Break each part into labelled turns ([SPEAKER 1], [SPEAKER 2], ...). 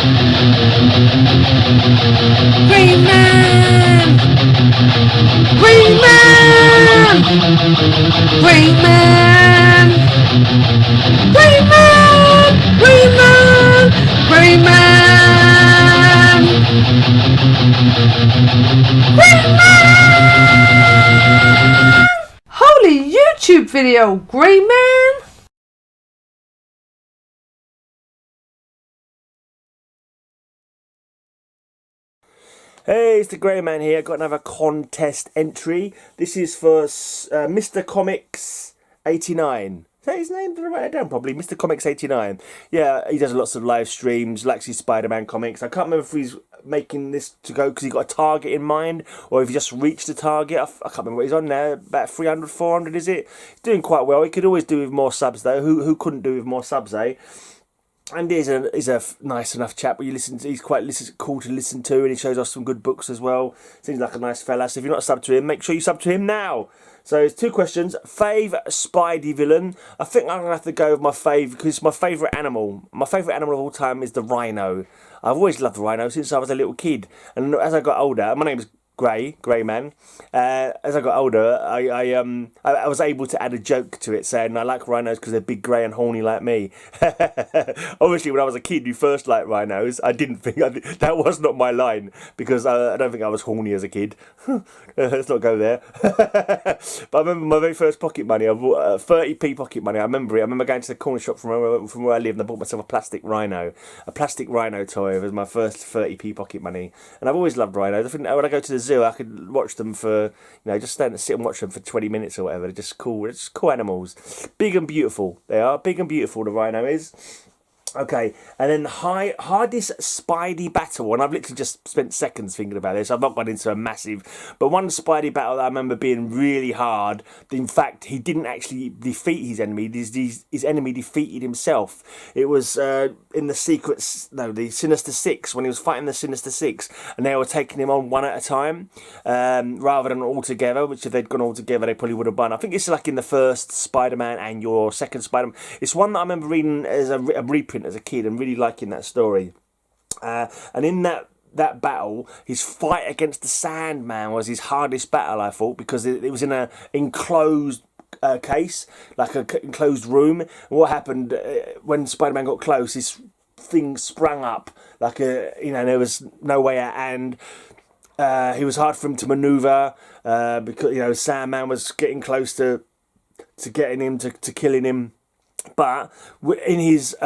[SPEAKER 1] Green Man! Green Man! Green Man! Green Man! Green Man! Green Man! Green Man! Holy YouTube video, Green Man!
[SPEAKER 2] Hey, it's the Grey Man here. Got another contest entry. This is for Mr. Comics 89. Is that his name? Did I write it down properly? Mr. Comics 89. Yeah, he does lots of live streams, likes his Spider-Man comics. I can't remember if he's making this to go because he got a target in mind or if he just reached the target. I can't remember what he's on now. About 300, 400, is it? He's doing quite well. He could always do with more subs, though. Who couldn't do with more subs, eh? And he's a nice enough chap. You listen to, he's quite cool to listen to, and he shows us some good books as well. Seems like a nice fella. So if you're not subbed to him, make sure you sub to him now. So it's 2 questions. Fave Spidey villain. I think I'm gonna have to go with my fave because it's my favourite animal. My favourite animal of all time is the rhino. I've always loved the rhino since I was a little kid, and as I got older, my name's Grey Man. As I got older, I was able to add a joke to it, saying I like rhinos because they're big, grey, and horny like me. Obviously, when I was a kid who first liked rhinos, I didn't think that was not my line because I don't think I was horny as a kid. Let's not go there. But I remember my very first pocket money. I bought 30p pocket money. I remember it. I remember going to the corner shop from where I lived, and I bought myself a plastic rhino toy. It was my first 30p pocket money, and I've always loved rhinos. I think when I go to the zoo, I could watch them for, just sit and watch them for 20 minutes or whatever. They're just cool. They're just cool animals. Big and beautiful. They are big and beautiful. The rhino is. Okay, and then hardest Spidey battle, and I've literally just spent seconds thinking about this. I've not gone into a massive, but one Spidey battle that I remember being really hard. In fact, he didn't actually defeat his enemy. His enemy defeated himself. It was in the Sinister Six, when he was fighting the Sinister Six, and they were taking him on one at a time, rather than all together. Which if they'd gone all together, they probably would have won. I think it's like in the first Spider-Man and your second Spider-Man. It's one that I remember reading as a reprint as a kid and really liking that story. And in that battle, his fight against the Sandman was his hardest battle, I thought, because it was in a enclosed case, like an enclosed room. And what happened when Spider-Man got close, this thing sprung up like there was no way out, and he was hard for him to maneuver because Sandman was getting close to getting him to killing him. But in his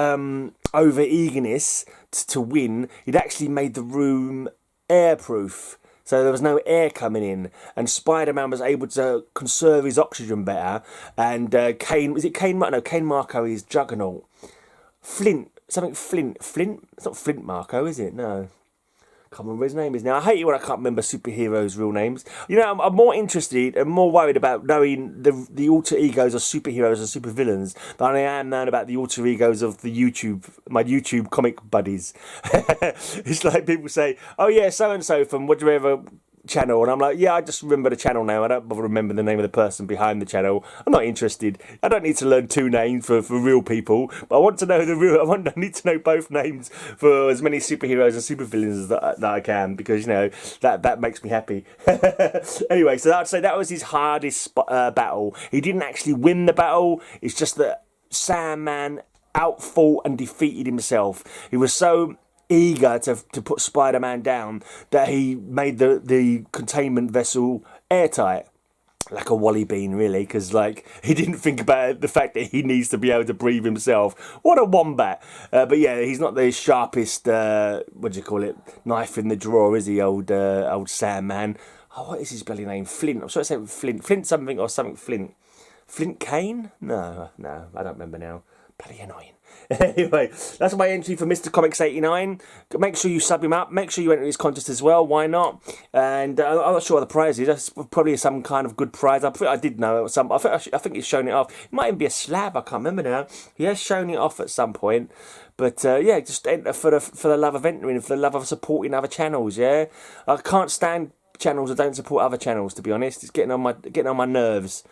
[SPEAKER 2] over eagerness to win, he'd actually made the room airproof, so there was no air coming in, and Spider-Man was able to conserve his oxygen better. And Kane Marco is Juggernaut. Flint. It's not Flint Marco, is it? No. Can't remember his name is now. I hate it when I can't remember superheroes' real names. I'm more interested and more worried about knowing the alter egos of superheroes and supervillains than I am now about the alter egos of my YouTube comic buddies. It's like people say, "Oh yeah, so and so from what do you ever channel," and I'm like, yeah, I just remember the channel now. I don't bother remember the name of the person behind the channel. I'm not interested. I don't need to learn 2 names for real people, but I want to know I need to know both names for as many superheroes and supervillains that I can, because that makes me happy. Anyway, so I'd say that was his hardest battle. He didn't actually win the battle. It's just that Sandman outfought and defeated himself. He was so eager to put Spider-Man down that he made the containment vessel airtight, like a Wally Bean, really, because he didn't think about the fact that he needs to be able to breathe himself. What a wombat! But yeah, he's not the sharpest knife in the drawer, is he, old Sandman? Oh, what is his bloody name? Flint. I'm sorry to say Flint something or something Flint. Flint Kane? No, I don't remember now. Bloody annoying. Anyway, that's my entry for Mr. Comics 89. Make sure you sub him up. Make sure you enter his contest as well. Why not? And I'm not sure what the prize is. That's probably some kind of good prize. I did know some. I think he's shown it off. It might even be a slab. I can't remember now. He has shown it off at some point. But yeah, just enter for the love of entering, for the love of supporting other channels. Yeah, I can't stand channels that don't support other channels. To be honest, it's getting on my nerves.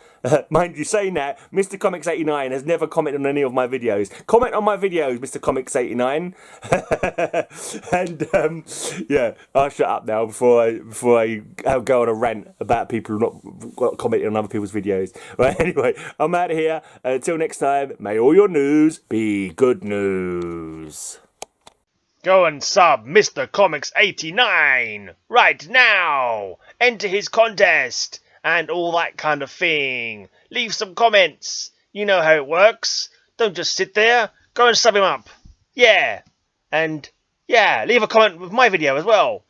[SPEAKER 2] Mind you, saying that, Mr. Comics 89 has never commented on any of my videos. Comment on my videos, Mr. Comics 89. And yeah, I'll shut up now before I go on a rant about people not commenting on other people's videos. Right, anyway, I'm out of here. Until next time, may all your news be good news.
[SPEAKER 3] Go and sub Mr. Comics 89 right now. Enter his contest and all that kind of thing. Leave some comments. You know how it works. Don't just sit there. Go and sub him up. Yeah. And yeah, leave a comment with my video as well.